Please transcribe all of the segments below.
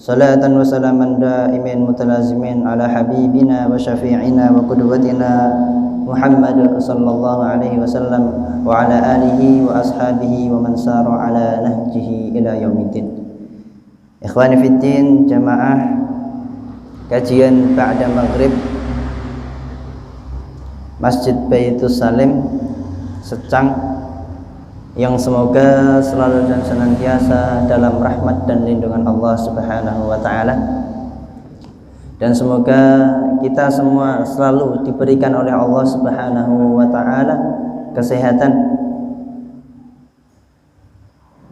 salatan wa salaman daimin mutalazimin ala habibina wa syafi'ina wa qudwatina Muhammad sallallahu alaihi wasallam wa ala alihi wa ashabihi wa man sara ala nahjihi ila yaumiddin. Ikhwani fiddin, jamaah kajian ba'da maghrib Masjid Baitus Salim Secang, yang semoga selalu dan senantiasa dalam rahmat dan lindungan Allah Subhanahu wa taala, dan semoga kita semua selalu diberikan oleh Allah Subhanahu wa taala kesehatan,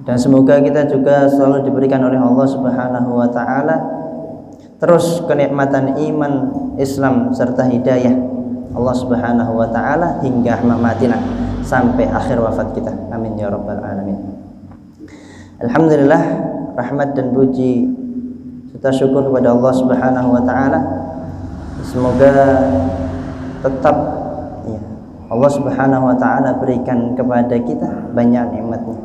dan semoga kita juga selalu diberikan oleh Allah Subhanahu wa taala terus kenikmatan iman, Islam serta hidayah Allah Subhanahu wa taala hingga mamatina, sampai akhir wafat kita. Amin ya rabbal alamin. Alhamdulillah, rahmat dan puji serta syukur kepada Allah Subhanahu wa taala. Semoga tetap ya, Allah Subhanahu wa taala berikan kepada kita banyak nikmatnya.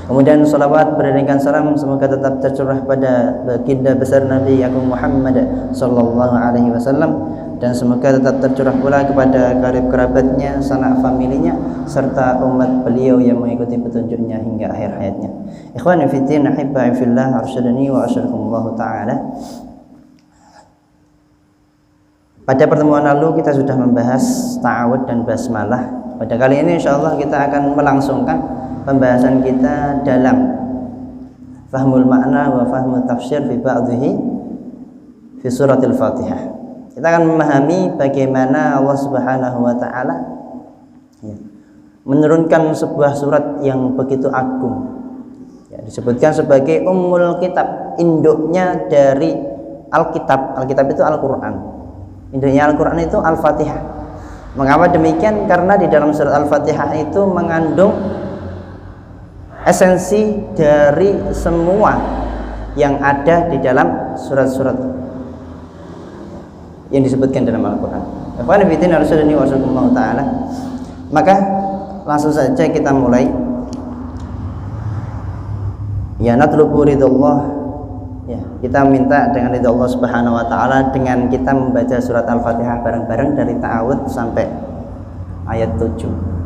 Kemudian salawat beriringan salam semoga tetap tercurah pada baginda besar Nabi Agung Muhammad sallallahu alaihi wasallam, dan semoga tetap tercurah pula kepada karib kerabatnya, sanak familinya, serta umat beliau yang mengikuti petunjuknya hingga akhir hayatnya. Ikhwani fiddin, ahibba'i fillah, arsyadani wa asyarakumullahu ta'ala. Pada pertemuan lalu kita sudah membahas ta'awud dan basmalah. Pada kali ini insyaallah kita akan melangsungkan pembahasan kita dalam fahmul makna wa fahmul tafsir fi ba'dhihi fi suratil Fatihah. Kita akan memahami bagaimana Allah Subhanahu wa taala menurunkan sebuah surat yang begitu agung. Ya, disebutkan sebagai Ummul Kitab, induknya dari Alkitab. Alkitab itu Al-Qur'an. Induknya Al-Qur'an itu Al-Fatihah. Mengapa demikian? Karena di dalam surat Al-Fatihah itu mengandung esensi dari semua yang ada di dalam surat-surat yang disebutkan dalam Al-Quran. Maka langsung saja kita mulai. Ya, natlubu ridallah. Ya, kita minta dengan ridha Allah Subhanahu wa taala dengan kita membaca surat Al-Fatihah bareng-bareng dari ta'awud sampai ayat 7.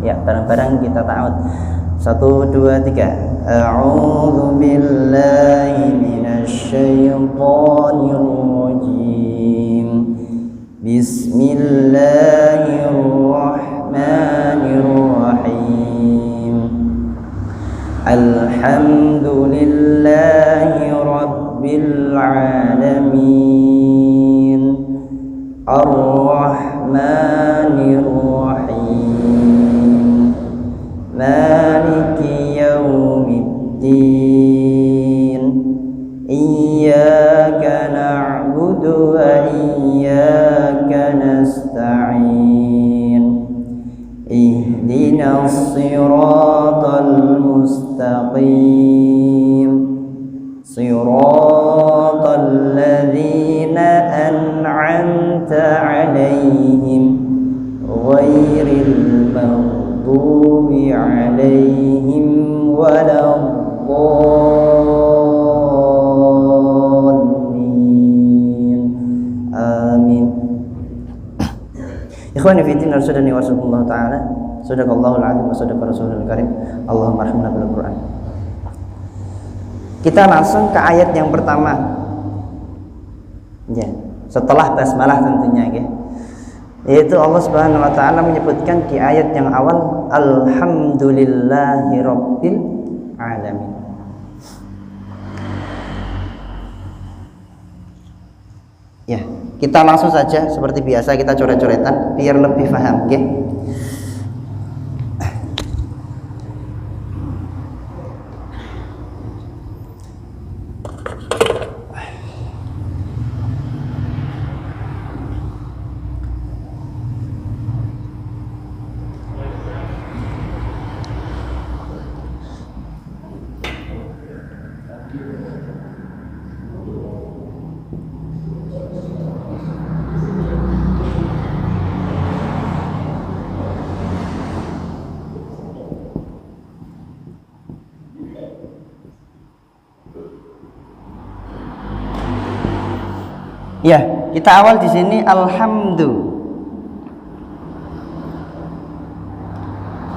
Ya, bareng-bareng kita ta'awud. 1 2 3. A'udzu billahi minasy syaithanir rajim. Bismillahirrahmanirrahim. Alhamdulillahi rabbil alamin. Ar-Rahmanir Rahim. Maliki yaumiddin. Iyyaka na'budu wa iyyaka nasta'in. Ihdinas siratal mustaqim. Siratal ladzina an'amta 'alaihim ghairil maghdubi 'alaihim waladdallin. Amin. Ikhwani fi din, arsyadani wa sallallahu ta'ala. Sadaqallahul azim wa sadaqa rasulul karim. Allahumma arhamna bil Qur'an. Kita langsung ke ayat yang pertama. Ya, setelah basmalah tentunya ya. Yaitu Allah Subhanahu wa taala menyebutkan di ayat yang awal alhamdulillahi rabbil alamin. Ya, kita langsung saja seperti biasa kita coret-coretan biar lebih paham, okay? Ya, kita awal di sini alhamdu.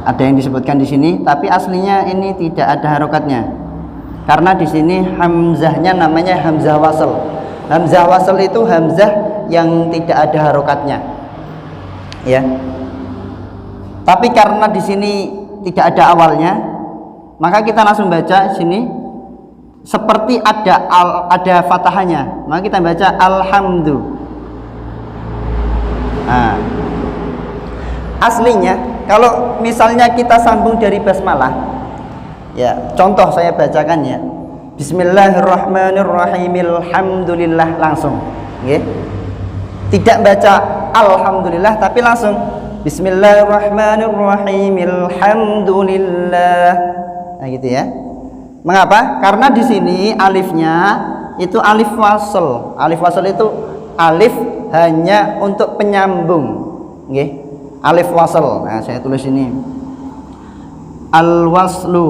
Ada yang disebutkan di sini, tapi aslinya ini tidak ada harokatnya. Karena di sini hamzahnya namanya hamzah wasl. Hamzah wasl itu hamzah yang tidak ada harokatnya. Ya. Tapi karena di sini tidak ada awalnya, maka kita langsung baca sini seperti ada fathahnya. Maka kita baca alhamdu. Nah, aslinya kalau misalnya kita sambung dari basmalah, ya contoh saya bacakan ya, Bismillahirrahmanirrahim, alhamdulillah, langsung, ya. Tidak baca alhamdulillah, tapi langsung Bismillahirrahmanirrahim, alhamdulillah. Nah gitu ya. Mengapa? Karena di sini alifnya itu alif wasl. Alif wasl itu alif hanya untuk penyambung, nggih. Alif wasl. Nah, saya tulis ini. Al waslu,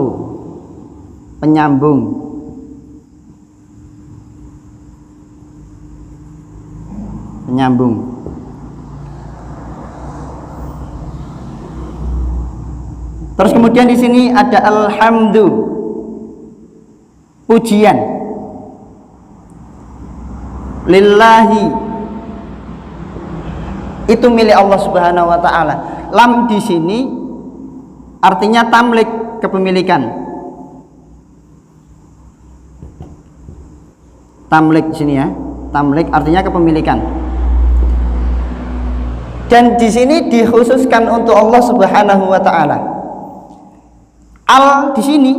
penyambung. Penyambung. Terus kemudian di sini ada alhamdu, pujian. Lillahi, itu milik Allah Subhanahu wa taala. Lam di sini artinya tamlik, kepemilikan. Tamlik di sini ya. Tamlik artinya kepemilikan. Dan di sini dikhususkan untuk Allah Subhanahu wa taala. Al di sini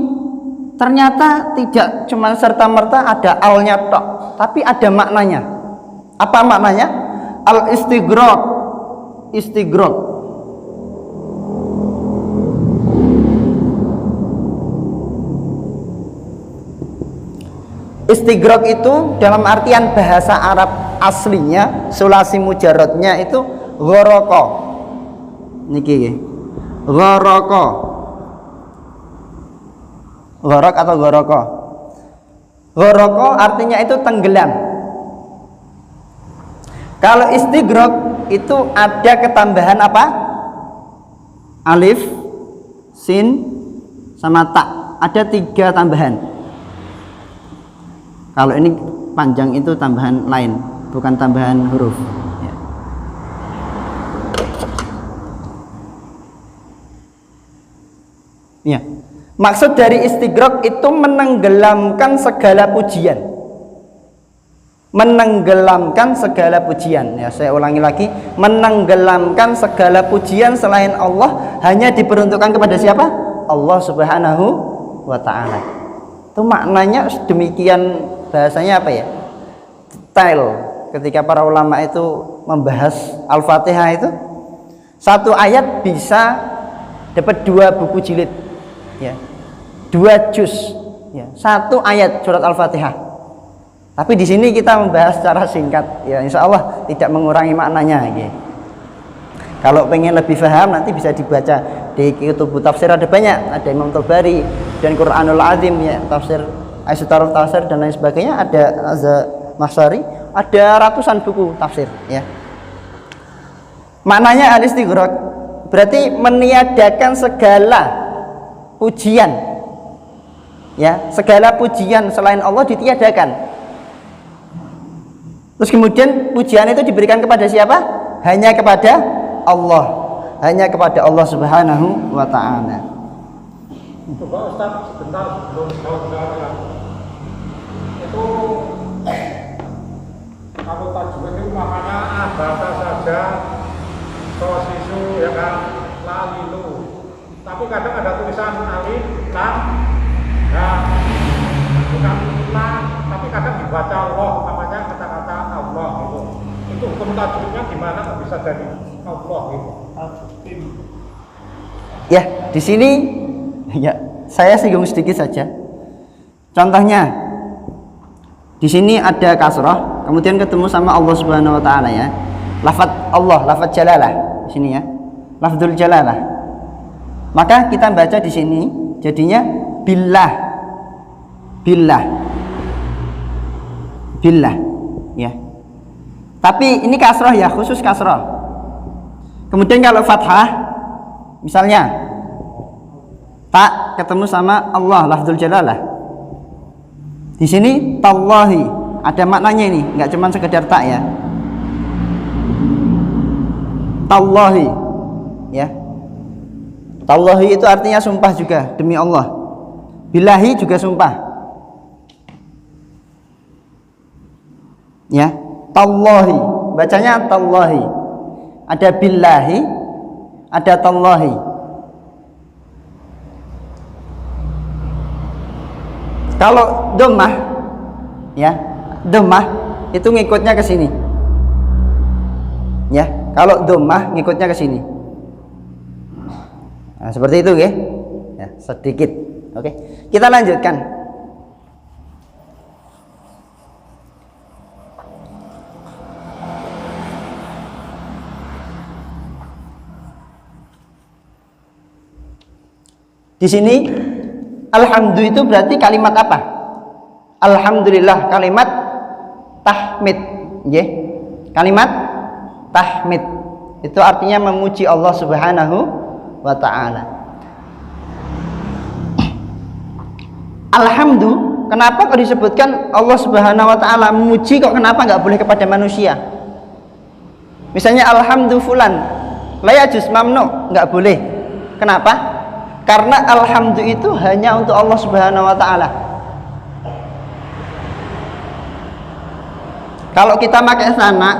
ternyata tidak cuma serta-merta ada alnya tok, tapi ada maknanya. Apa maknanya? Al istighraq. Istighraq. Istighraq itu dalam artian bahasa Arab aslinya, sulasi mujarradnya itu gharaqa. Niki nggih. Gharaqa. Gharak atau gharaqa. Gharaqa artinya itu tenggelam. Kalau istighraq itu ada ketambahan apa? Alif, sin, sama ta. Ada 3 tambahan. Kalau ini panjang itu tambahan lain, bukan tambahan huruf. Ya. Maksud dari istighraq itu menenggelamkan segala pujian. Menenggelamkan segala pujian. Ya, saya ulangi lagi, menenggelamkan segala pujian selain Allah hanya diperuntukkan kepada siapa? Allah Subhanahu wa taala. Itu maknanya demikian, bahasanya apa ya? Detail. Ketika para ulama itu membahas Al-Fatihah itu, satu ayat bisa dapat 2 buku jilid. Ya, 2 juz, ya, 1 ayat surat Al-Fatihah. Tapi di sini kita membahas secara singkat, ya, insya Allah tidak mengurangi maknanya. Ya. Kalau pengen lebih paham nanti bisa dibaca di kitab tafsir, ada banyak, ada Imam Tabari dan Quranul Azim, ya, tafsir Aisyah Tafsir dan lain sebagainya, ada Az-Mahsari, ada ratusan buku tafsir. Ya. Maknanya al-istighraq berarti meniadakan segala pujian, ya, segala pujian selain Allah ditiadakan. Terus kemudian pujian itu diberikan kepada siapa? Hanya kepada Allah, hanya kepada Allah Subhanahu wa taala. Coba Ustaz sebentar sebelum saudara itu, kalau tajwid itu maknanya bahasa saja, sosisu, ya kan, lalilu. Tapi kadang ada tulisan alif, lam, ya, bukan lam, tapi kadang dibaca Allah, namanya kata-kata Allah gitu. Itu hukum tajwidnya gimana kok bisa jadi Allah gitu? Ya, di sini ya saya singgung sedikit saja. Contohnya di sini ada kasrah, kemudian ketemu sama Allah Subhanahu wa taala, ya. Lafaz Allah, lafaz jalalah di sini, ya. Lafzul jalalah. Maka kita baca di sini jadinya billah. Billah. Billah, ya. Tapi ini kasroh ya, khusus kasroh. Kemudian kalau fathah, misalnya tak ketemu sama Allah, lafzul jalalah. Di sini tallahi, ada maknanya ini, nggak cuma sekedar tak ya. Tallahi, ya. Tallahi itu artinya sumpah juga, demi Allah. Billahi juga sumpah. Ya, tallahi, bacanya tallahi. Ada billahi, ada tallahi. Kalau dhammah, ya, dhammah itu ngikutnya ke sini. Ya, kalau dhammah ngikutnya ke sini. Nah, seperti itu, ya. Ya, sedikit. Oke. Kita lanjutkan. Di sini alhamdulillah itu berarti kalimat apa? Alhamdulillah, kalimat tahmid, ya. Kalimat tahmid itu artinya memuji Allah Subhanahu wa ta'ala. Alhamdulillah, kenapa kok disebutkan Allah Subhanahu wa ta'ala memuji, kok kenapa nggak boleh kepada manusia? Misalnya alhamdulillah fulan la yajuz mamnu, nggak boleh. Kenapa? Karena alhamdulillah itu hanya untuk Allah Subhanahu wa ta'ala. Kalau kita pakai sana,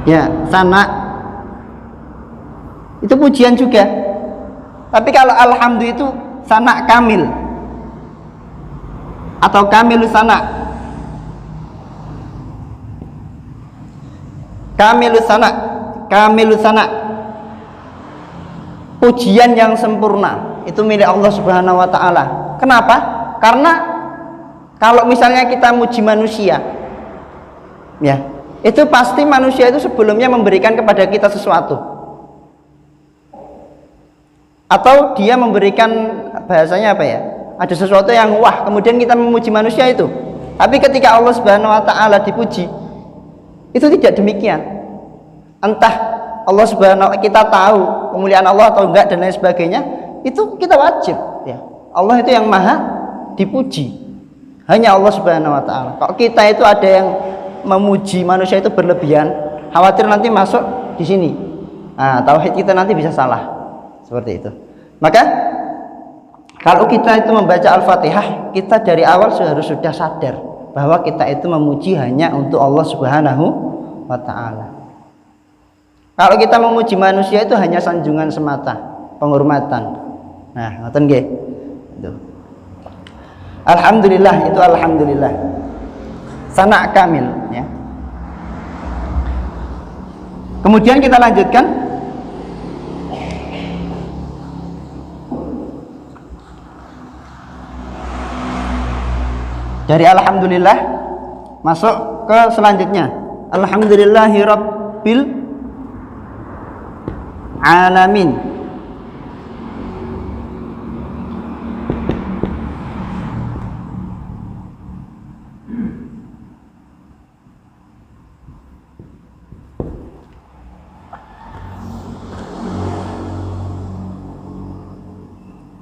ya sana itu pujian juga. Tapi kalau alhamdulillah itu sana kamil atau kamilus sana, kamilus sana, kamilus sana, pujian yang sempurna itu milik Allah Subhanahu wa ta'ala. Kenapa? Karena kalau misalnya kita muji manusia, ya, itu pasti manusia itu sebelumnya memberikan kepada kita sesuatu, atau dia memberikan, bahasanya apa ya, ada sesuatu yang wah, kemudian kita memuji manusia itu. Tapi ketika Allah Subhanahu wa ta'ala dipuji, itu tidak demikian. Entah Allah Subhanahu wa ta'ala, kita tahu kemuliaan Allah atau enggak dan lain sebagainya, itu kita wajib, ya. Allah itu yang maha dipuji, hanya Allah Subhanahu wa ta'ala. Kalau kita itu ada yang memuji manusia itu berlebihan, khawatir nanti masuk di sini. Nah, tauhid kita nanti bisa salah. Seperti itu. Maka kalau kita itu membaca Al-Fatihah, kita dari awal harus sudah sadar bahwa kita itu memuji hanya untuk Allah Subhanahu wa ta'ala. Kalau kita memuji manusia itu hanya sanjungan semata, penghormatan. Nah, ngoten nggih. Itu. Alhamdulillah, itu alhamdulillah. Sana kamil, ya. Kemudian kita lanjutkan. Dari alhamdulillah masuk ke selanjutnya. Alhamdulillahirabbil alamin.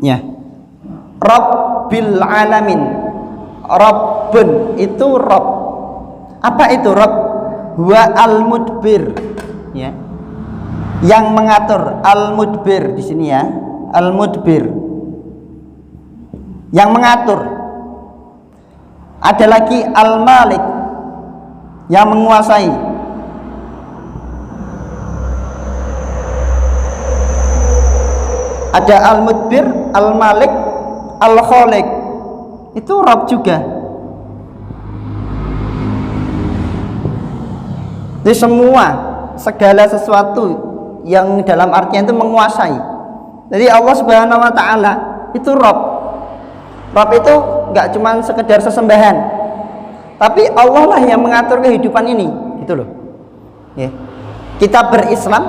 Ya, Rabbil alamin. Rabbun itu Rabb. Apa itu Rabb? Huwa al-mudbir, ya, yang mengatur. Al-mudbir di sini, ya, al-mudbir yang mengatur. Ada lagi al-malik, yang menguasai. Ada al-mudbir, al-malik, al-khaliq, itu Rabb juga. Jadi semua, segala sesuatu yang dalam artian itu menguasai. Jadi Allah Subhanahu wa ta'ala itu Rabb. Rabb itu nggak cuma sekedar sesembahan, tapi Allah lah yang mengatur kehidupan ini, gitu loh, ya. Kita berislam,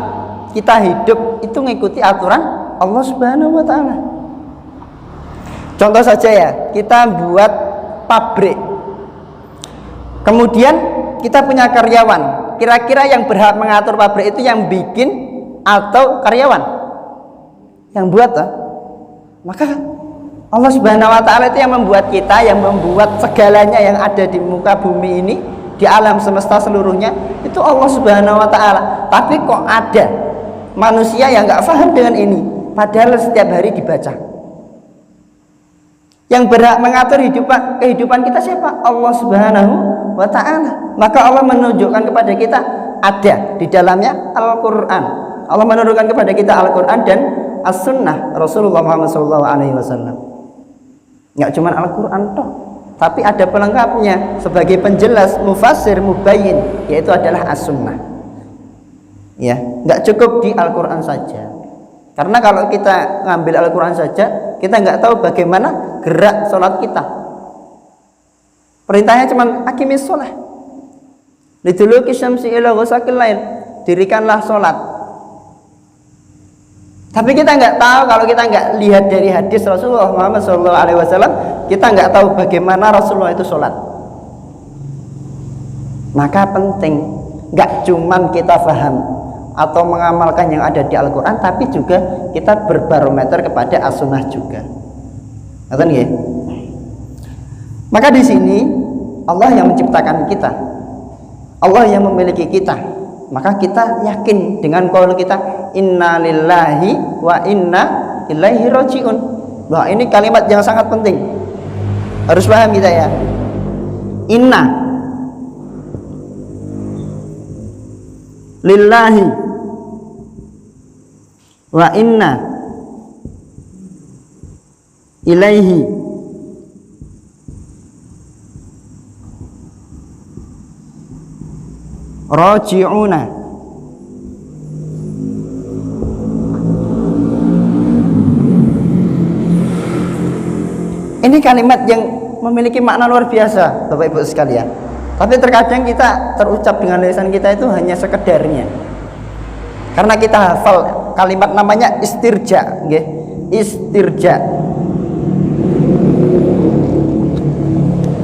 kita hidup itu mengikuti aturan Allah Subhanahu wa ta'ala. Contoh saja, ya, kita buat pabrik, kemudian kita punya karyawan, kira-kira yang berhak mengatur pabrik itu yang bikin atau karyawan? Yang buat toh? Maka Allah Subhanahu wa taala itu yang membuat kita, yang membuat segalanya yang ada di muka bumi ini, di alam semesta seluruhnya, itu Allah Subhanahu wa taala. Tapi kok ada manusia yang nggak paham dengan ini, padahal setiap hari dibaca. Yang berhak mengatur kehidupan kita siapa? Allah Subhanahu wa taala. Maka Allah menunjukkan kepada kita ada di dalamnya Al-Qur'an. Allah menurunkan kepada kita Al-Qur'an dan As-Sunnah Rasulullah Muhammad SAW. Nggak cuma Al-Quran toh, tapi ada pelengkapnya sebagai penjelas, mufassir, mubayyin, yaitu adalah As-Sunnah. Ya, nggak cukup di Al-Quran saja. Karena kalau kita ngambil Al-Quran saja, kita nggak tahu bagaimana gerak sholat kita. Perintahnya cuma aqimis sholah liduluki syamsi ila ghasaqil lail, dirikanlah sholat. Tapi kita nggak tahu, kalau kita nggak lihat dari hadis Rasulullah Muhammad SAW, kita nggak tahu bagaimana Rasulullah itu sholat. Maka penting, nggak cuman kita paham atau mengamalkan yang ada di Al-Quran, tapi juga kita berbarometer kepada As-Sunnah juga. Ngerti nggih? Maka di sini Allah yang menciptakan kita, Allah yang memiliki kita. Maka kita yakin dengan qaul kita, inna lillahi wa inna ilaihi rajiun. Wah, ini kalimat yang sangat penting, harus paham kita ya. Inna lillahi wa inna ilaihi raji'una. Ini kalimat yang memiliki makna luar biasa, Bapak Ibu sekalian. Tapi terkadang kita terucap dengan lisan kita itu hanya sekedarnya. Karena kita hafal kalimat namanya istirja, nggih. Istirja.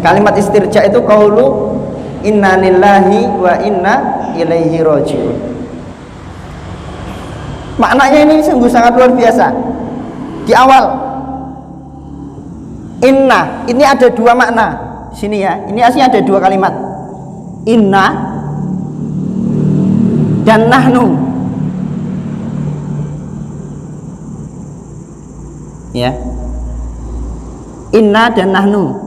Kalimat istirja itu qaulu inna lillahi wa inna ilaihi rajiun. Maknanya ini sungguh sangat luar biasa. Di awal inna, ini ada dua makna sini ya. Ini aslinya ada dua kalimat, inna dan nahnu. Ya, inna dan nahnu.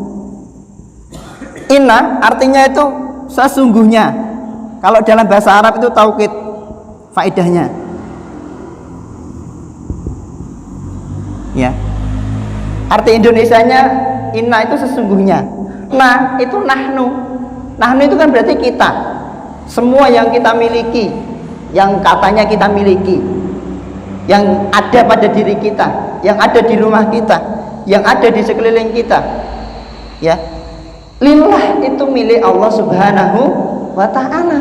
Inna artinya itu sesungguhnya. Kalau dalam bahasa Arab itu taukid faedahnya. Ya. Arti Indonesianya inna itu sesungguhnya. Nah, itu nahnu. Nahnu itu kan berarti kita. Semua yang kita miliki, yang katanya kita miliki, yang ada pada diri kita, yang ada di rumah kita, yang ada di sekeliling kita. Ya. Lillah itu milik Allah Subhanahu wa ta'ala,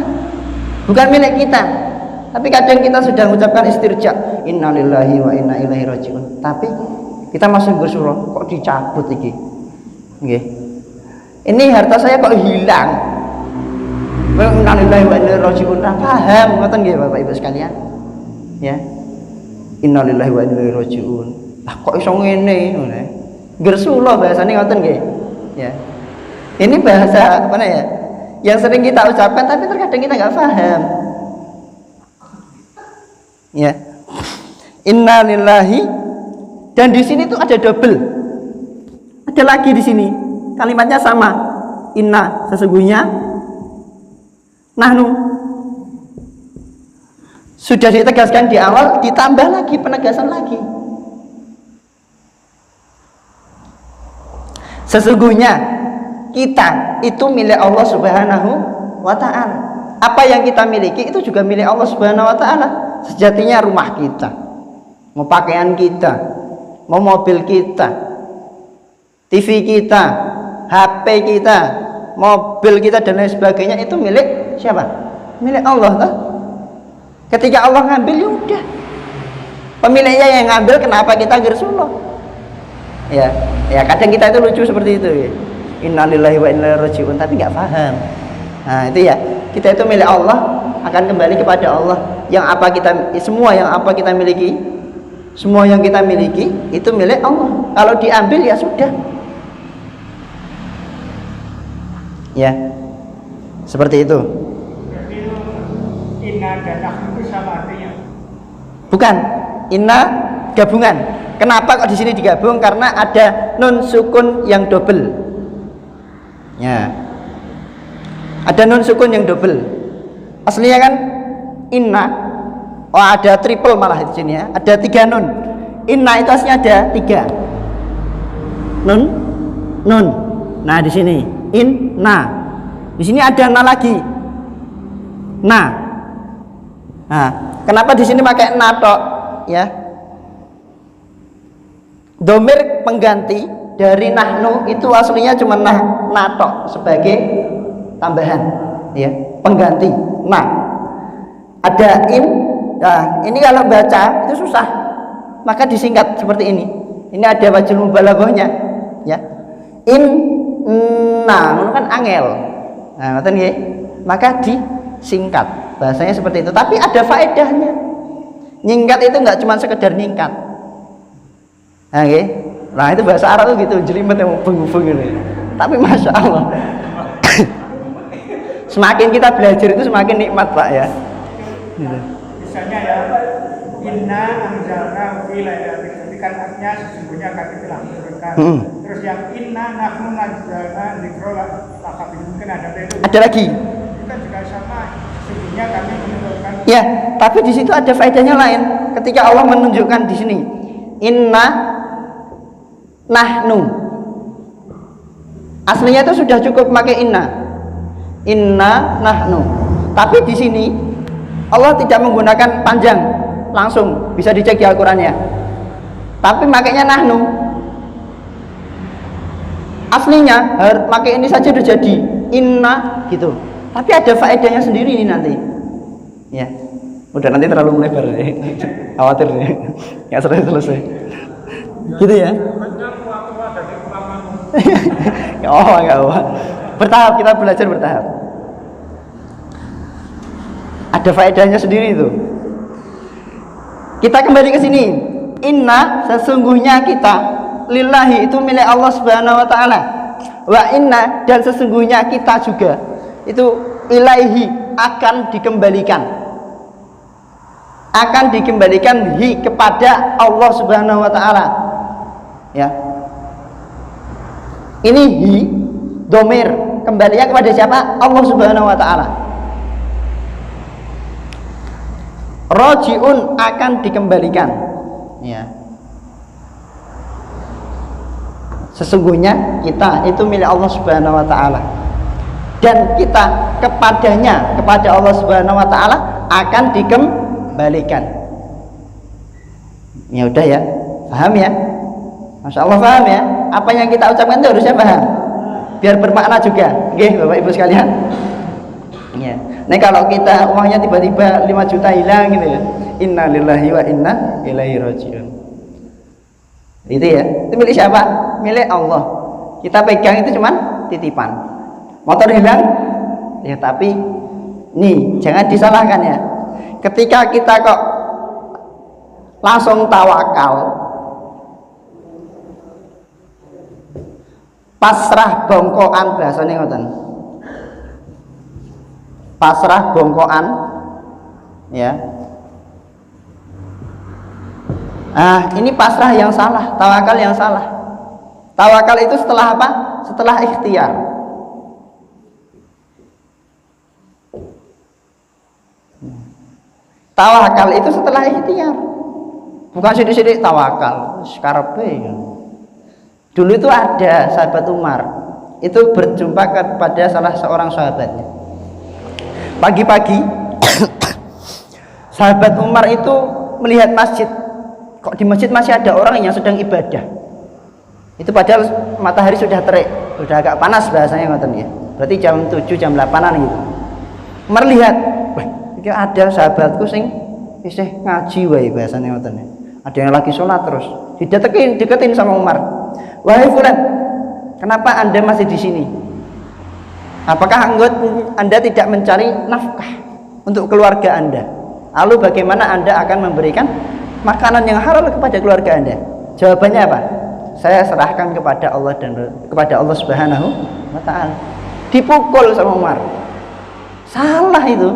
bukan milik kita. Tapi kadang kita sudah mengucapkan istirja, inna lillahi wa inna ilaihi rajiun, tapi kita masih bersurah, kok dicabut iki nggih, ini harta saya kok hilang, inna lillahi wa inna ilaihi rajiun. Paham ngoten nggih Bapak Ibu sekalian ya, inna lillahi wa inna ilaihi rajiun. Lah kok iso ngene ngene, gersulo bahasane ngoten nggih ya. Ini bahasa mana ya? Yang sering kita ucapkan, tapi terkadang kita nggak paham. Ya, inna lillahi, dan di sini tuh ada double, ada lagi di sini kalimatnya sama, inna sesungguhnya, nahnu sudah ditegaskan di awal, ditambah lagi penegasan lagi. Sesungguhnya kita itu milik Allah Subhanahu wa ta'ala. Apa yang kita miliki itu juga milik Allah Subhanahu wa ta'ala. Sejatinya rumah kita, mau pakaian kita, mau mobil kita, TV kita, HP kita, mobil kita dan lain sebagainya, itu milik siapa? Milik Allah toh? Ketika Allah ngambil, ya udah, pemiliknya yang ngambil, kenapa kita gersuloh? Ya kadang kita itu lucu seperti itu ya. Innalillahi wa inna ilaihi rajiun, tapi nggak paham. Nah, itu ya. Kita itu milik Allah, akan kembali kepada Allah. Semua yang kita miliki, semua yang kita miliki itu milik Allah. Kalau diambil ya sudah. Ya. Seperti itu. Jadi inna dan nahnu itu sama artinya. Bukan. Inna gabungan. Kenapa kok di sini digabung? Karena ada nun sukun yang double. Ya. Ada nun sukun yang double. Aslinya kan inna. Oh, ada triple malah di sini ya. Ada 3 nun. Inna itu aslinya ada 3. Nun. Nah, di sini inna. Di sini ada na lagi. Nah, kenapa di sini pakai na tok? Ya. Domir pengganti dari nahnu itu aslinya cuma na tok sebagai tambahan, ya, pengganti na. Ada in. Nah, ini kalau baca itu susah, maka disingkat seperti ini. Ini ada wajhul mubalaghahnya, ya. Inna, kan angel. Nah, ngoten nggih. Maka disingkat. Bahasanya seperti itu, tapi ada faedahnya. Nyingkat itu enggak cuma sekedar nyingkat. Nah, nggih. Nah, itu bahasa Arab tuh gitu, jelimet yang mubeng-mubeng ini. Tapi Masya Allah. Semakin kita belajar itu semakin nikmat, Pak, ya. Gitu. Misalnya ya, inna anzalna fi lailatul qadri, kan artinya sesungguhnya kami telah menurunkan. Terus yang inna nahnu nazzalna dzikra laqad mungkin ada itu. Ada lagi. Kita juga sama, sesungguhnya kami menurunkan. Ya, tapi di situ ada faedahnya lain. Ketika Allah menunjukkan di sini, inna nahnu. Aslinya itu sudah cukup pakai inna nahnu. Tapi di sini Allah tidak menggunakan panjang, langsung bisa dicek di Al-Qur'annya. Tapi makainya nahnu. Aslinya pakai ini saja sudah jadi inna gitu. Tapi ada faedahnya sendiri ini nanti. Ya. Udah nanti terlalu melebar nih. Khawatir nih. Enggak selesai. Gitu ya. Enggak apa. Bertahap, kita belajar bertahap. Ada faedahnya sendiri itu. Kita kembali ke sini. Inna, sesungguhnya kita, lillahi itu milik Allah Subhanahu wa taala. Wa inna, dan sesungguhnya kita juga itu ilaihi, akan dikembalikan. Akan dikembalikan kepada Allah Subhanahu wa taala. Ya. Ini domir, kembalinya kepada siapa? Allah Subhanahu wa taala. Rojiun, akan dikembalikan, ya. Sesungguhnya kita itu milik Allah Subhanahu wa taala, dan kita kepada Allah Subhanahu wa taala akan dikembalikan. Ya udah ya, paham ya? Masya Allah, paham ya? Apa yang kita ucapkan itu harusnya paham, biar bermakna juga. Oke, Bapak Ibu sekalian. Ya. Nah, kalau kita uangnya tiba-tiba 5 juta hilang gitu ya, inna lillahi wa inna ilaihi rajiun. Itu ya, itu milik siapa? Milik Allah. Kita pegang itu cuman titipan. Motor hilang, ya tapi nih jangan disalahkan ya. Ketika kita kok langsung tawakal, pasrah bongkoan, bahasanya ngoten. Pasrah bongkoan, ya. Ini pasrah yang salah, tawakal yang salah. Tawakal itu setelah apa? Setelah ikhtiar. Tawakal itu setelah ikhtiar. Bukan sidik-sidik tawakal, karepe. Dulu itu ada sahabat Umar, itu berjumpa kepada salah seorang sahabatnya. Pagi-pagi sahabat Umar itu melihat masjid. Kok di masjid masih ada orang yang sedang ibadah. Itu padahal matahari sudah terik, sudah agak panas bahasanya ngoten ya. Berarti jam 7, jam 8-an gitu. Umar lihat, wah, iki ada sahabatku sing isih ngaji wae bahasanya ngoten ya. Ada yang lagi sholat terus. Deketin sama Umar. Wahai fulan, kenapa Anda masih di sini? Apakah Anda tidak mencari nafkah untuk keluarga Anda? Lalu bagaimana Anda akan memberikan makanan yang halal kepada keluarga Anda? Jawabannya apa? Saya serahkan kepada Allah dan kepada Allah Subhanahu wa taala. Dipukul sama Umar. Salah itu.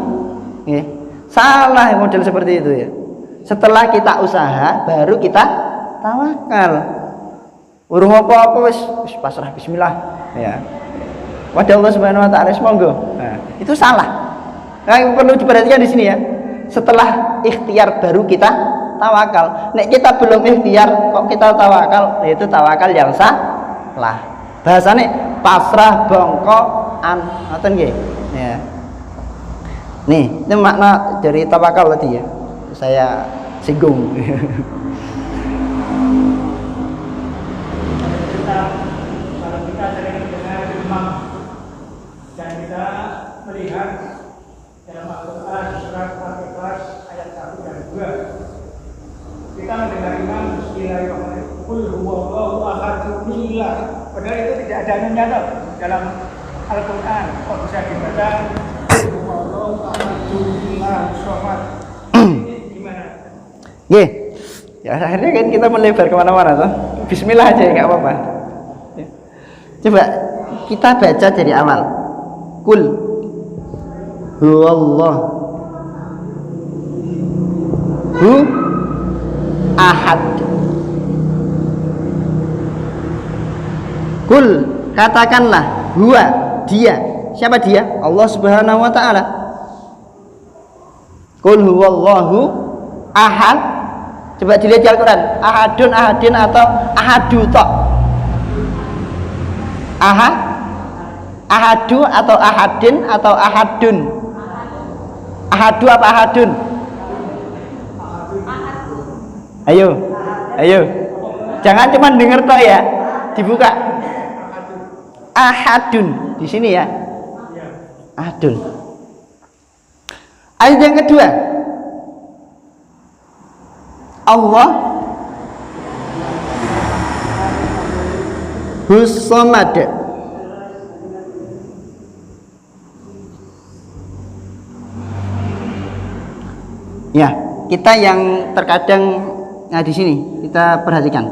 Ya. Salah model seperti itu ya. Setelah kita usaha baru kita tawakal. Urung apa-apa wis pasrah bismillah ya. Pada Allah Subhanahu wa taala monggo. Nah, itu salah. Nah, yang perlu diperhatikan di sini ya. Setelah ikhtiar baru kita tawakal. Nek kita belum ikhtiar kok kita tawakal, itu tawakal yang salah. Bahasane pasrah bongkoan, ngoten nggih. Ya. Nih, itu makna dari tawakal tadi ya. Saya singgung. Kalau kita sering dengar imam dan kita melihat dalam Al-Quran surat Al-Ikhlas ayat 1 dan 2, kita mendengar imam Bismillahirrahmanirrahim, Qul huwallahu ahad, padahal itu tidak ada nyata dalam Al-Quran. Kok bisa dibaca Qul huwallahu ahad, gimana? Nggih. Ya akhirnya kan kita melebar kemana-mana toh. Bismillah aja nggak apa-apa. Ya. Coba kita baca dari awal. Qul huwallahu ahad. Qul, katakanlah, huwa, dia. Siapa dia? Allah Subhanahu wa taala. Qul huwallahu ahad. Coba dilihat di Al-Quran, ahadun, ahadin atau ahadu tok? Ahadu atau ahadin atau ahadun? Ahadu apa ahadun? Ayo, ayo. Jangan cuma dengar tok ya, dibuka. Ahadun di sini ya. Ahadun. Ayat yang kedua. Allah Hus-Samad. Ya, kita yang terkadang di sini kita perhatikan.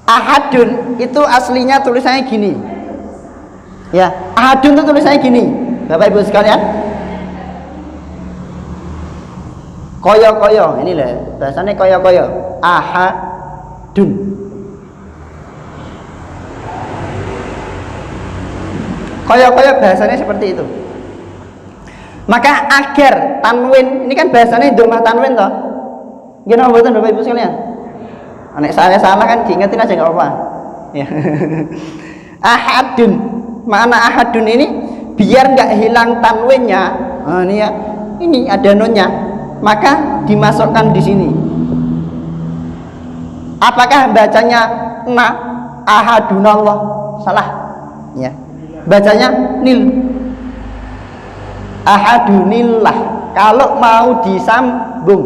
Ahadun itu aslinya tulisannya gini. Ya, ahadun itu tulisannya gini. Bapak Ibu sekalian. Koyo-koyo, ini lah bahasanya koyo-koyo. Ahadun. Koyo-koyo bahasanya seperti itu. Maka agar tanwin, ini kan bahasanya domah tanwin toh. Gimana buatan Bapak Ibu sekalian? Anak saya salah kan diingetin aja nggak apa-apa. Ya. Ahadun, makna ahadun ini biar nggak hilang tanwinnya. Nah, ini ya, ini ada nunnya. Maka dimasukkan di sini. Apakah bacanya na ahadunallah? Salah. Ya. Bacanya nil. Ahadunillah. Kalau mau disambung.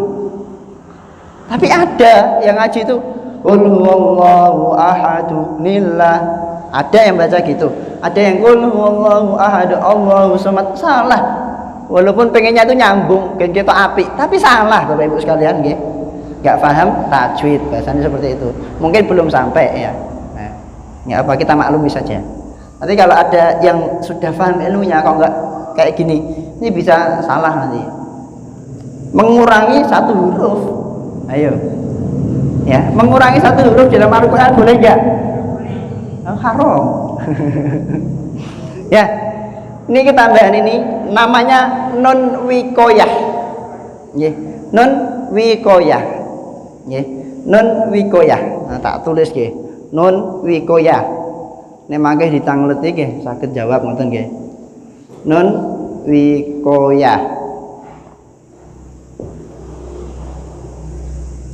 Tapi ada yang ngaji itu qul huwallahu ahadunillah. Ada yang baca gitu. Ada yang qul huwallahu ahad Allahu samad. Salah. Walaupun pengennya itu nyambung, kan kita api, tapi salah Bapak Ibu sekalian, nggih. Enggak paham tajwid, bahasanya seperti itu. Mungkin belum sampai ya. Nah, enggak apa, kita maklumi saja. Nanti kalau ada yang sudah paham ilmunya kok enggak kayak gini, ini bisa salah nanti. Mengurangi satu huruf. Ayo. Ya, mengurangi satu huruf dalam Al-Qur'an boleh enggak? Haram. Ya. Ini kita tambahan ini namanya nun wikoyah. Nggih, nun wikoyah. Nggih, nun wikoyah. Nah, tak tulis nggih. Nun wikoyah. Nek mangke ditanglet iki saged jawab ngoten nggih. Nun wikoyah.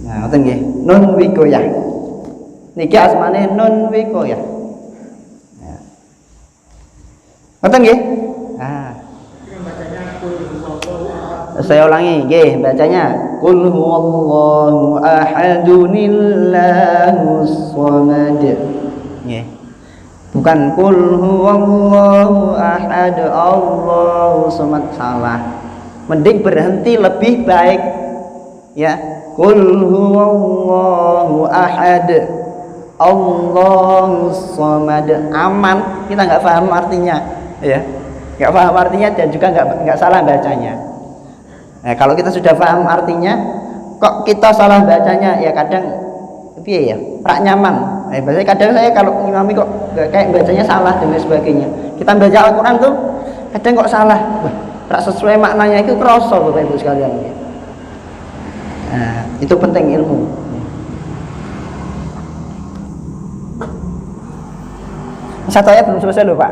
Nah, ngoten nggih. Nun wikoyah. Niki asmane nun wikoyah. Ngoten nggih? Saya ulangi, nggih, bacanya qul huwallahu ahadunillahus samad. Nggih. Bukan qul huwallahu ahad Allahu samad, salah. Mending berhenti lebih baik. Ya, qul huwallahu ahad Allahu samad, aman. Kita nggak paham artinya, ya. Nggak paham artinya dan juga nggak salah bacanya. Nah, kalau kita sudah paham artinya, kok kita salah bacanya, ya kadang piye ya, rak nyaman. Biasanya kadang saya kalau ngimami kok kayak bacanya salah dan lain sebagainya. Kita baca Al-Quran tuh kadang kok salah, rak sesuai maknanya, itu kroso Bapak Ibu sekalian. Nah, itu penting ilmu. Satu ayat belum selesai loh Pak.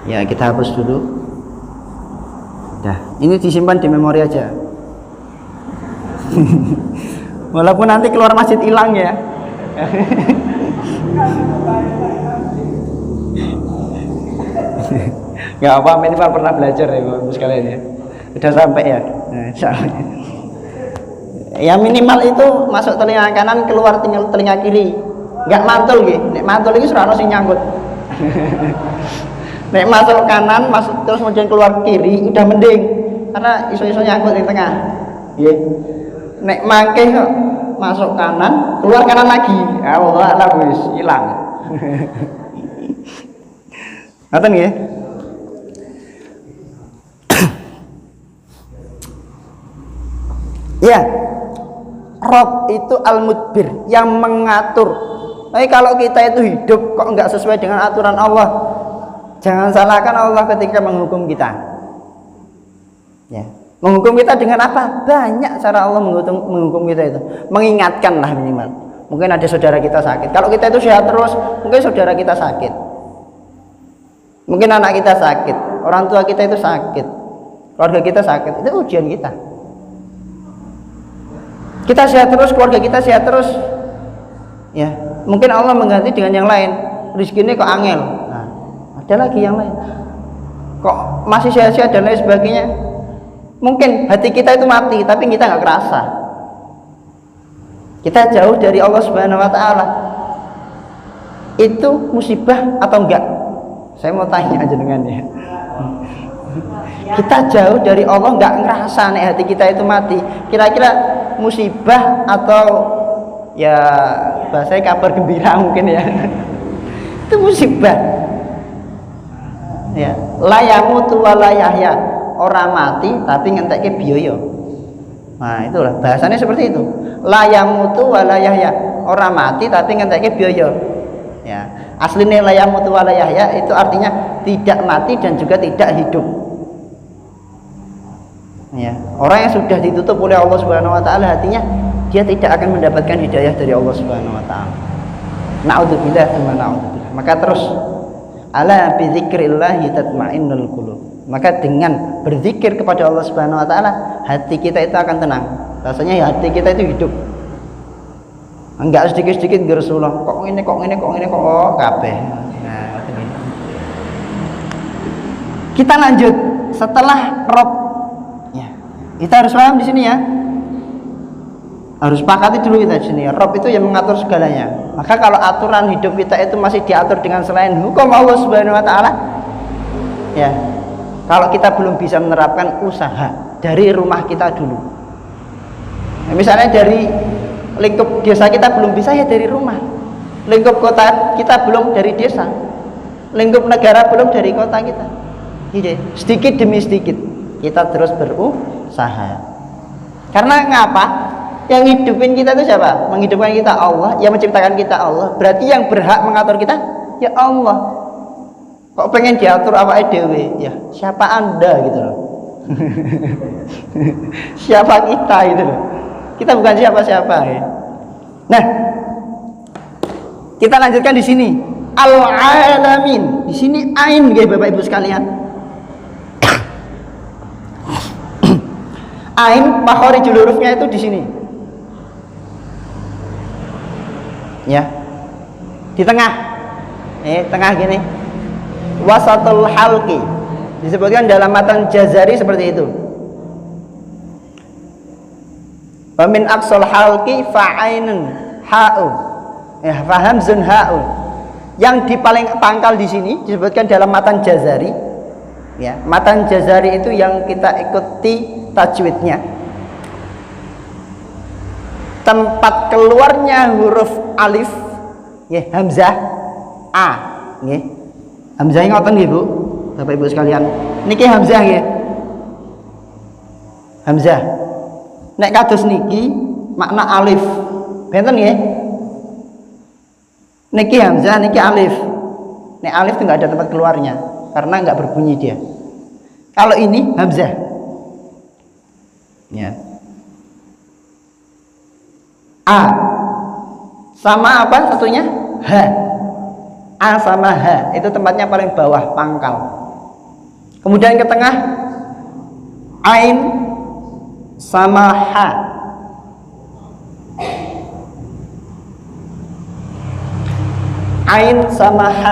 Ya, kita hapus dulu. Dah, ini disimpan di memori aja. Walaupun nanti keluar masjid hilang ya. Nggak apa, minimal pernah belajar ya Bapak sekalian ya. Udah sampai ya. Nah, ya minimal itu masuk telinga kanan, keluar tinggal telinga kiri. Nggak mantul gitu. Nek mantul iki ora ono sing nyangkut. Nek masuk kanan, masuk terus kemudian keluar kiri, udah mending karena iso-iso nyangkut di tengah. Nggih. Nek mangke kok masuk kanan, keluar kanan lagi. Allah Allah wis hilang. Ngoten nggih. Ya. Rob itu al-mudbir, yang mengatur. Tapi kalau kita itu hidup kok enggak sesuai dengan aturan Allah, jangan salahkan Allah ketika menghukum kita. Ya, menghukum kita dengan apa? Banyak cara Allah menghukum kita itu. Mengingatkan lah minimal. Mungkin ada saudara kita sakit. Kalau kita itu sehat terus, mungkin saudara kita sakit. Mungkin anak kita sakit, orang tua kita itu sakit, keluarga kita sakit. Itu ujian kita. Kita sehat terus, keluarga kita sehat terus. Ya, mungkin Allah mengganti dengan yang lain. Rezekinya kok angel. Nah, ada lagi yang lain. Kok masih sehat-sehat dan lain sebagainya. Mungkin hati kita itu mati, tapi kita nggak kerasa. Kita jauh dari Allah Subhanahu Wa Taala. Itu musibah atau enggak? Saya mau tanya aja dengannya. Kita jauh dari Allah, nggak ngerasa nih hati kita itu mati. Kira-kira musibah atau ya bahasanya kabar gembira mungkin ya. Itu musibah. Ya, la yamutu wa la yahya. Orang mati tapi ngentekke biaya. Nah, itulah bahasanya seperti itu. La yamutu wa la yahya. Orang mati tapi ngentekke biaya. Ya, aslinya la yamutu wa la yahya itu artinya tidak mati dan juga tidak hidup. Ya, orang yang sudah ditutup oleh Allah Subhanahu Wa Taala hatinya, dia tidak akan mendapatkan hidayah dari Allah Subhanahu Wa Taala. Naudzubillah wa naudzubillah. Maka terus ala bi dzikrillah tatma'innul qulub. Maka dengan berzikir kepada Allah Subhanahu Wa Taala, hati kita itu akan tenang. Rasanya hati kita itu hidup. Enggak sedikit-sedikit Rasulullah. Kok ini kabeh. Nah, kita lanjut setelah Rob. Kita harus paham di sini ya. Harus sepakati dulu kita di sini. Rob itu yang mengatur segalanya. Maka kalau aturan hidup kita itu masih diatur dengan selain hukum Allah Subhanahu Wa Taala, ya, kalau kita belum bisa menerapkan usaha dari rumah kita dulu. Nah, misalnya dari lingkup desa kita belum bisa, ya dari rumah. Lingkup kota kita belum dari desa. Lingkup negara belum dari kota kita. Jadi sedikit demi sedikit kita terus berusaha. Karena ngapa? Yang hidupin kita itu siapa? Menghidupkan kita Allah, yang menciptakan kita Allah. Berarti yang berhak mengatur kita ya Allah. Kok pengen diatur awake dhewe? Ya, siapa Anda gitu loh. Siapa kita gitu loh. Kita bukan siapa-siapa ya. Nah, kita lanjutkan di sini. Al-alamin. Di sini ain nggih Bapak Ibu sekalian. Ain makharijul hurufnya itu di sini. Ya. Di tengah. Tengah gini. Wasatul halqi. disebutkan dalam matan Jazari seperti itu. Wa min aqsal halqi fa'ainun ha'u, ya fahamzun ha'u. Yang di paling pangkal di sini disebutkan dalam matan Jazari, ya matan Jazari itu yang kita ikuti tajwidnya, tempat keluarnya huruf alif, ya hamzah a, ya hamzah ngoten nggih Bu, Bapak Ibu sekalian, niki hamzah nggih, hamzah. Nek kados niki makna alif, benten nggih. Niki hamzah, niki alif. Nek alif itu nggak ada tempat keluarnya karena nggak berbunyi dia. Kalau ini hamzah, ya. A sama apa satunya? H. A sama H itu tempatnya paling bawah pangkal. Kemudian ke tengah Ain sama H. Ain sama H.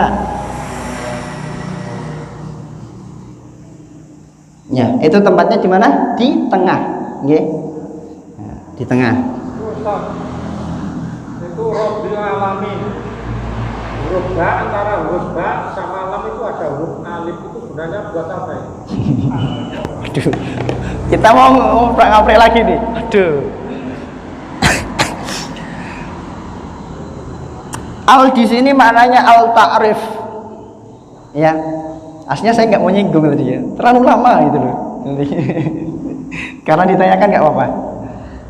Ya, itu tempatnya di mana? Di tengah, nggih. Nah, di tengah. Itu Rabbil Alamin. Huruf ba antara huruf ba sama lam itu ada huruf alif, itu sebenarnya buat apa ya? Aduh, kita mau ngoprek lagi nih. Aduh. Al di sini maknanya al ta'rif. Ya. Aslinya saya nggak mau nyinggung tadi ya. Terlalu lama itu loh. Nanti. Karena ditanyakan nggak apa-apa.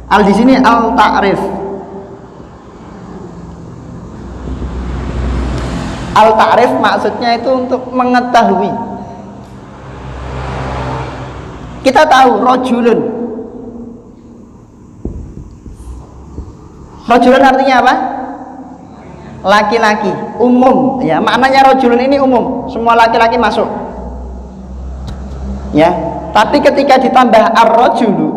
Al di sini al ta'rif. Al ta'rif maksudnya itu untuk mengetahui. Kita tahu rojulun. Rojulun artinya apa? Laki-laki, umum. Ya, maknanya rojulun ini umum, semua laki-laki masuk. Ya, tapi ketika ditambah ar-rojulu,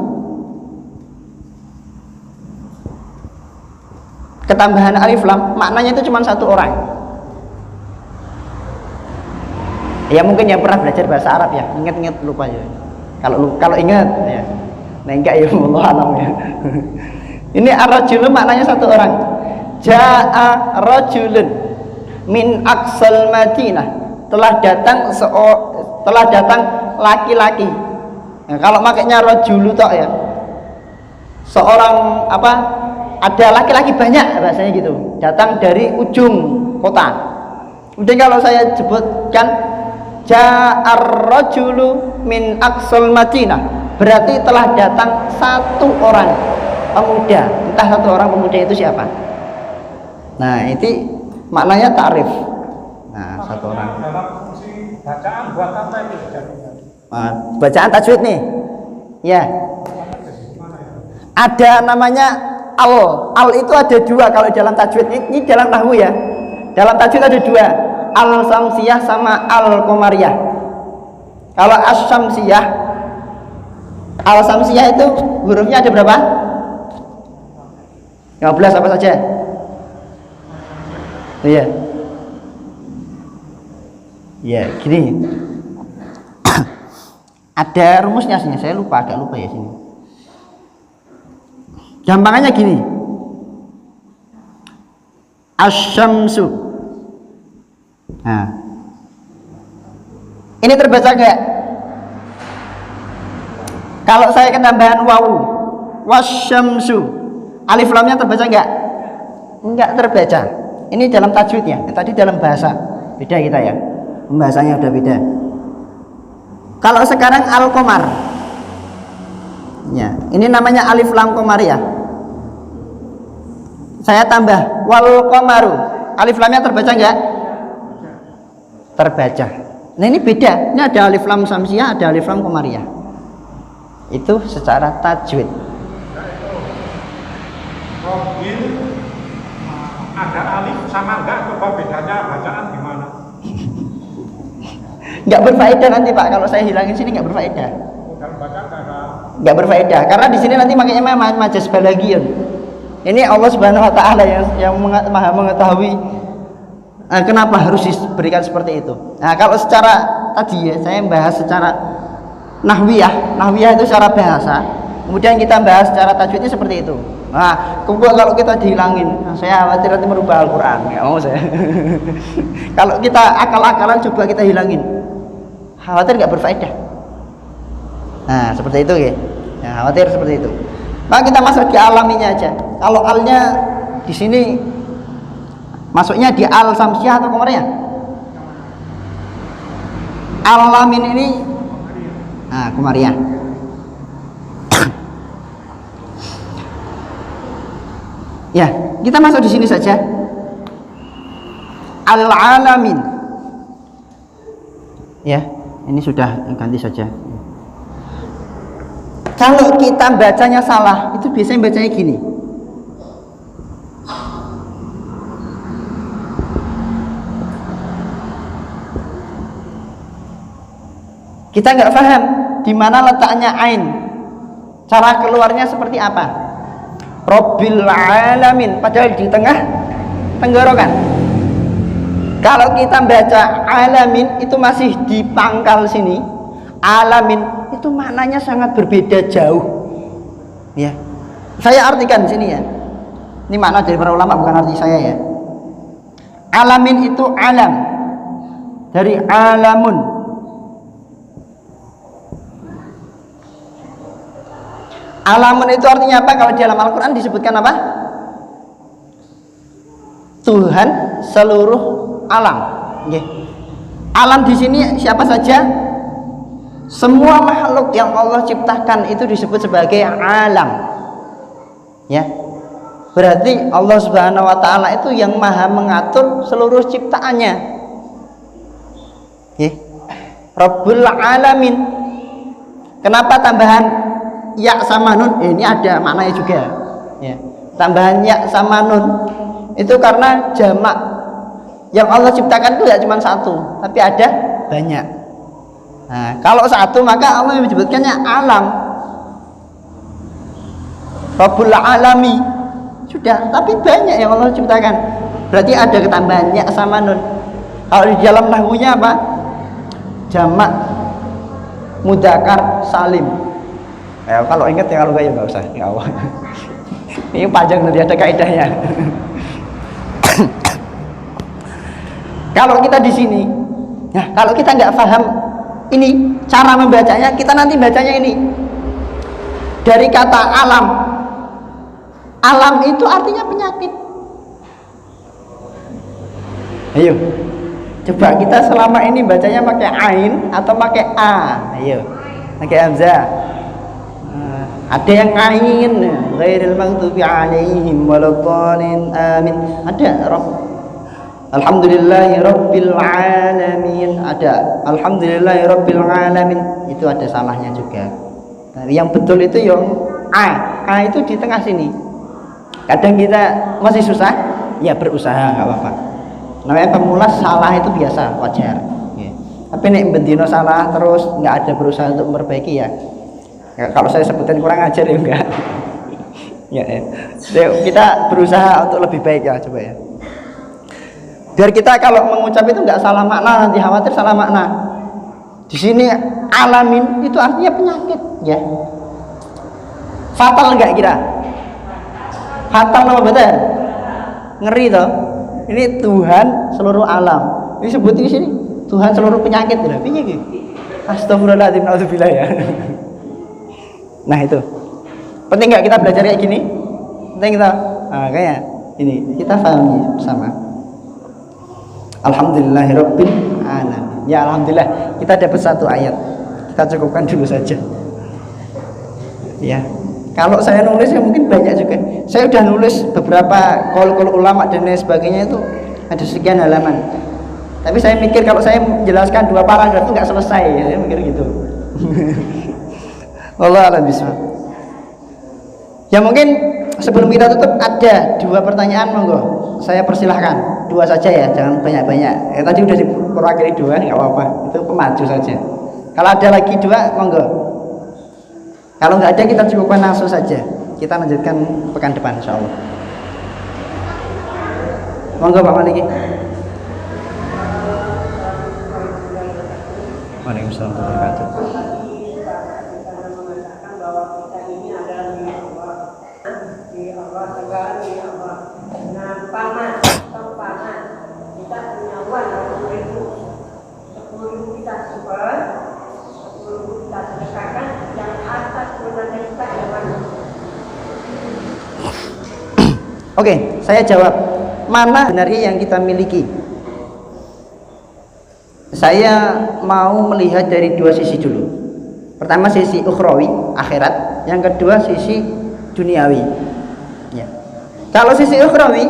ketambahan alif lam, maknanya itu cuma satu orang. Ya mungkin yang pernah belajar bahasa Arab ya, ingat-ingat lupa ya. Kalau ingat ya. Nah enggak ya, Allah alam ya. Ini ar-rajulu maknanya satu orang. Ja'a rajulun min aqsal Madinah, telah datang laki-laki. Nah, kalau makanya rajulu tok ya. Seorang apa? Ada laki-laki banyak bahasanya gitu. Datang dari ujung kota. Kemudian kalau saya sebutkan ja'ar rajulu min aqsal Madinah, berarti telah datang satu orang pemuda. Entah satu orang pemuda itu siapa. Nah, itu maknanya ta'rif. Nah, satu orang. Dalam fungsi bacaan buat apa itu jadinya? Bacaan tajwid nih. Ya. Ada namanya al. Al itu ada dua kalau dalam tajwid. Ini dalam nahwu ya. Dalam tajwid ada dua. Al samsiyah sama al qamariyah. Kalau as-samsiyah, al samsiyah itu hurufnya ada berapa? 15 apa saja? Iya. Ya, gini. Ada rumusnya sini, saya agak lupa ya sini. Gampangannya gini. Asy-syamsu. Nah. Ini terbaca enggak? Kalau saya ketambahan wawu, wasyamsu, alif lamnya terbaca enggak? Enggak terbaca. Ini dalam tajwid ya, tadi dalam bahasa beda kita ya, pembahasannya udah beda. Kalau sekarang al-qamar, ya, ini namanya alif lam qamar ya. Saya tambah wal qamaru, alif lamnya terbaca enggak? Terbaca. Nah ini beda, ini ada alif lam samsiyah, ada alif lam qamariyah. Itu secara tajwid. Robil ada alif sama enggak, coba bedanya bacaan gimana? Enggak berfaedah nanti Pak, kalau saya hilangin sini enggak berfaedah. Dalam bacaan Enggak berfaedah, karena di sini nanti makanya majas balagiyun. Ini Allah Subhanahu wa taala yang maha mengetahui kenapa harus diberikan seperti itu. Nah, kalau secara tadi ya, saya bahas secara nahwiyah itu secara bahasa. Kemudian kita bahas secara tajwidnya seperti itu. Nah, kalau kita dihilangin, saya khawatir nanti merubah Al-Quran. Nggak mau saya. Kalau kita akal-akalan coba kita hilangin, khawatir nggak berfaedah. Nah, seperti itu ya. Ya, khawatir seperti itu. Maka kita masuk di alaminya aja. Kalau alnya di sini masuknya di al samsiah atau qamariyah? Alamin ini qamariyah. Ya, kita masuk di sini saja. Al-alamin. Ya, ini sudah ganti saja. Kalau kita bacanya salah, itu biasanya bacanya gini. Kita nggak paham di mana letaknya ain, cara keluarnya seperti apa. Rabbil alamin, padahal di tengah tenggorokan. Kalau kita baca alamin itu masih di pangkal sini. Alamin itu maknanya sangat berbeda jauh. Ya, saya artikan di sini ya. Ini makna dari para ulama, bukan arti saya ya. Alamin itu alam dari alamun. Alamun itu artinya apa? Kalau di dalam Al-Quran disebutkan apa? Tuhan seluruh alam. Alam di sini siapa saja? Semua makhluk yang Allah ciptakan itu disebut sebagai alam. Ya, berarti Allah Subhanahu Wa Taala itu yang maha mengatur seluruh ciptaannya. Rabbul alamin. Kenapa tambahan ya sama nun? Ini ada maknanya juga ya. Tambahan ya sama nun itu karena jamak yang Allah ciptakan itu tidak cuma satu, tapi ada banyak. Nah, kalau satu maka Allah menyebutkannya alam, Rabbul alami, sudah. Tapi banyak yang Allah ciptakan, berarti ada ketambahan ya sama nun. Kalau di dalam nahwunya apa? Jamak mudzakkar salim. Ya, kalau ingat ya, kalau enggak ya nggak usah. Ya Allah. Ini panjang nanti ada kaidahnya. Kalau kita di sini, nah kalau kita nggak paham ini cara membacanya, kita nanti bacanya ini dari kata alam. Alam itu artinya penyakit. Ayo, coba kita selama ini bacanya pakai ain atau pakai a. Ayo, pakai hamzah. Ada yang ain, ghairil maghdubi alaihim waladdallin, amin. Ada alhamdulillahi rabbil alamin, ada alhamdulillahi rabbil alamin, itu ada salahnya juga. Nah, yang betul itu yang a itu di tengah sini. Kadang kita masih susah, ya berusaha nggak apa-apa. Namanya pemula salah itu biasa, wajar. Tapi nek bendino salah terus nggak ada berusaha untuk memperbaiki ya. Kalau saya sebutin kurang ajar ya enggak. Ya. Kita berusaha untuk lebih baik ya, coba ya. Biar kita kalau mengucap itu enggak salah makna, nanti khawatir salah makna. Di sini alamin itu artinya penyakit, ya. Fatal enggak kira? Fatal apa betul? Ngeri toh. Ini Tuhan seluruh alam. Ini sebut di sini Tuhan seluruh penyakit. Piye iki? Astagfirullahaladzim, naudzubillah ya. Nah itu penting nggak kita belajar kayak gini? Penting kita kayak ini kita pahami bersama. Alhamdulillahirabbil alamin. Ya alhamdulillah kita dapat satu ayat. Kita cukupkan dulu saja. Ya. Kalau saya nulis ya mungkin banyak juga. Saya udah nulis beberapa qaul ulama dan lain sebagainya itu ada sekian halaman. Tapi saya mikir kalau saya menjelaskan 2 paragraf itu nggak selesai ya. Saya mikir gitu. Allah alam bismillah. Ya mungkin sebelum kita tutup ada 2 pertanyaan, monggo. Saya persilahkan 2 saja ya, jangan banyak-banyak. Tadi udah diperwakili 2, nggak apa-apa. Itu pemaju saja. Kalau ada lagi 2, monggo. Kalau nggak ada kita cukupkan langsung saja. Kita lanjutkan pekan depan, insya Allah. Monggo Pak Maliki. Waalaikumsalam warahmatullahi wabarakatuh. Oke, saya jawab. Mana benarnya yang kita miliki? Saya mau melihat dari dua sisi dulu. Pertama sisi ukhrawi, akhirat. Yang kedua sisi duniawi. Ya. Kalau sisi ukhrawi,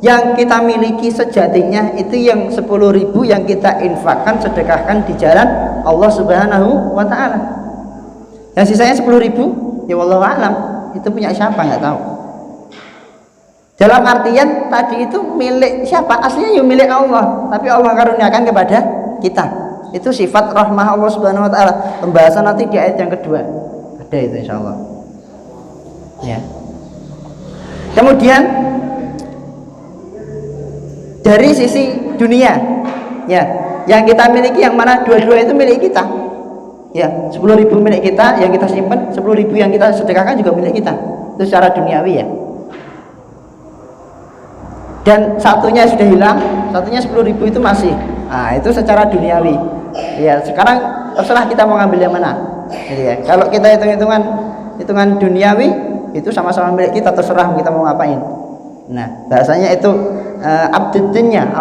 yang kita miliki sejatinya itu yang 10.000 yang kita infakkan, sedekahkan di jalan Allah Subhanahu wa Ta'ala. Yang sisanya 10.000, ya wallahu a'lam, itu punya siapa nggak tahu. Dalam artian tadi itu milik siapa? Aslinya ya milik Allah, tapi Allah karuniakan kepada kita. Itu sifat rahmah Allah Subhanahu wa Ta'ala. Pembahasan nanti di ayat yang kedua. Ada itu insyaallah. Ya. Kemudian dari sisi dunia, ya, yang kita miliki yang mana? Dua-dua itu milik kita. Ya, 10.000 milik kita yang kita simpan, 10.000 yang kita sedekahkan juga milik kita. Itu secara duniawi ya. Dan satunya sudah hilang, satunya 10.000 itu masih. Nah, itu secara duniawi. Ya, sekarang terserah kita mau ngambil yang mana. Jadi ya, kalau kita hitungan duniawi itu sama-sama milik kita, terserah kita mau ngapain. Nah, bahasanya itu abdud dunya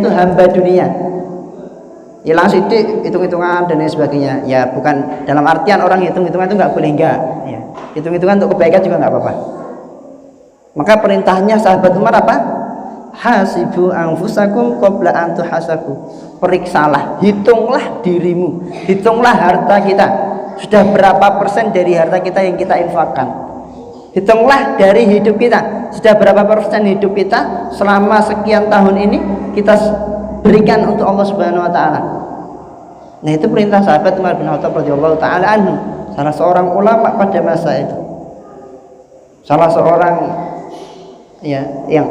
itu hamba dunia. Hilang sidik, hitung-hitungan dan lain sebagainya. Ya, bukan dalam artian orang hitung-hitungan itu nggak boleh enggak. Ya, hitung-hitungan untuk kebaikan juga nggak apa-apa. Maka perintahnya sahabat Umar apa? Hasibu anfusakum qabla an tuhasabu. Periksalah, hitunglah dirimu, hitunglah harta kita. Sudah berapa persen dari harta kita yang kita infakkan? Hitunglah dari hidup kita. Sudah berapa persen hidup kita selama sekian tahun ini kita berikan untuk Allah Subhanahu wa Ta'ala. Nah, itu perintah sahabat Umar bin Khattab radhiyallahu taala anhu, salah seorang ulama pada masa itu. Salah seorang ya yang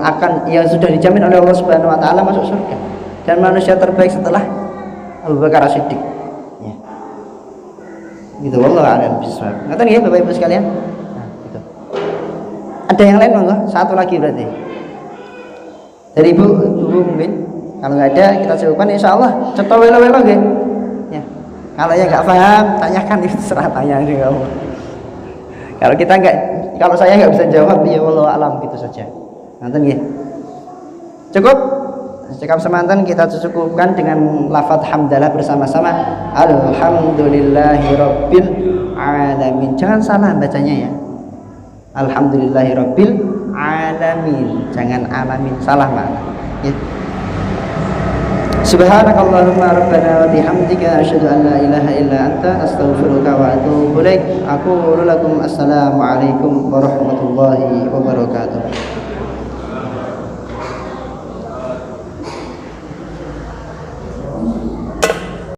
sudah dijamin oleh Allah Subhanahu wa Ta'ala masuk surga dan manusia terbaik setelah Abu Bakar As-Siddiq. Ya. Gitu, wallahu a'lam bishawab. Ngaten nggih Bapak Ibu sekalian? Nah, gitu. Ada yang lain monggo? Satu lagi berarti. Dari Ibu mungkin. Kalau nggak ada kita cukupkan insyaallah. Ceto welo-welo nggih. Ya. Kalau yang nggak paham, tanyakan itu serah tanya di kamu. Kalau saya nggak bisa jawab, ya wallahu alam gitu saja. Nanti nggih. Cukup. Cekap semanten kita cukupkan dengan lafaz hamdalah bersama-sama. Alhamdulillahirabbil alamin. Jangan salah bacanya ya. Alhamdulillahirabbil alamin. Jangan alamin, salah makna. Ya. Subhanakallahumma rabbana wa bihamdika asyhadu an la ilaha illa anta astaghfiruka wa atubu ilaik. Aku lakum assalamu alaikum warahmatullahi wabarakatuh.